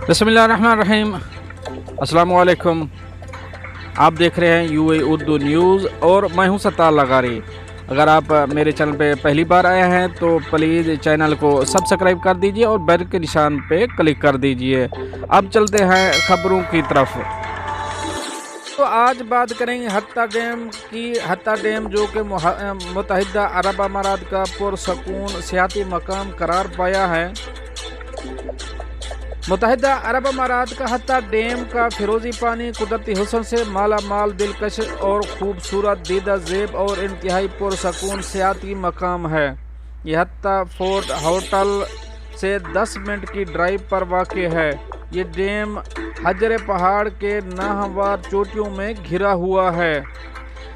बिस्मिल्लाहिर्रहमानिर्रहीम। अस्सलाम वालेकुम। आप देख रहे हैं यूए उर्दू न्यूज़ और मैं हूं सत्तार लगारी। अगर आप मेरे चैनल पे पहली बार आए हैं तो प्लीज़ चैनल को सब्सक्राइब कर दीजिए और बेल के निशान पे क्लिक कर दीजिए। अब चलते हैं खबरों की तरफ। तो आज बात करेंगे हत्ता डैम जो कि मुत्तहिदा अरब अमारात का पुरसकून सियाती मकाम करार पाया है। मुत्तहिदा अरब अमारात का हत्ता डैम का फिरोजी पानी कुदरती हुस्न से माला माल, दिलकश और खूबसूरत दीदा ज़ेब और इंतहाई पुरसकून सियाती मकाम है। यह हत्ता फोर्ट होटल से 10 मिनट की ड्राइव पर वाक़ है। ये डैम हजरे पहाड़ के नाहवार चोटियों में घिरा हुआ है।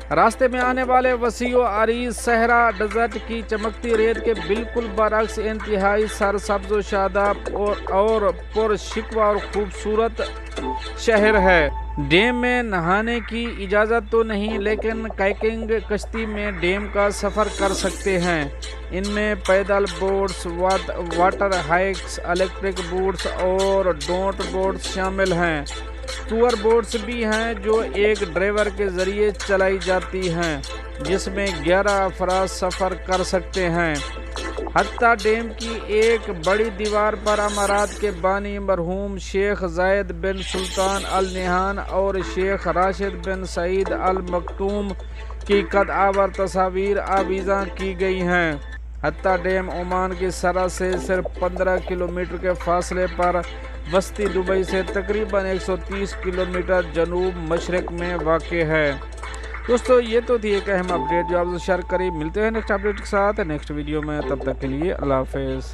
रास्ते में आने वाले वसीओ अरीज सहरा डेजर्ट की चमकती रेत के बिल्कुल बरक्स इंतहाई सरसब्ज़ व शादाब और पुरशिकवा और खूबसूरत शहर है। डैम में नहाने की इजाज़त तो नहीं, लेकिन कायाकिंग कश्ती में डैम का सफ़र कर सकते हैं। इनमें पैदल boats, water hikes, electric boats और डोंट बोट्स शामिल हैं। टूर बोट्स भी हैं जो एक ड्राइवर के ज़रिए चलाई जाती हैं, जिसमें 11 अफराद सफ़र कर सकते हैं। हत्ता डैम की एक बड़ी दीवार पर अमारात के बानी मरहूम शेख जायद बिन सुल्तान अल नहान और शेख राशिद बिन सईद अल मकतूम की कद आवर तस्वीर आवीज़ा की गई हैं। हत्ता डैम ओमान की सरहद से सिर्फ 15 किलोमीटर के फासले पर वस्ती दुबई से तकरीबन 130 किलोमीटर जनूब मशरक में वाक़ है। दोस्तों, ये तो थी एक अहम अपडेट जो आपसे शेयर करी। मिलते हैं नेक्स्ट अपडेट के साथ नेक्स्ट वीडियो में। तब तक के लिए अल्लाह हाफ़िज़।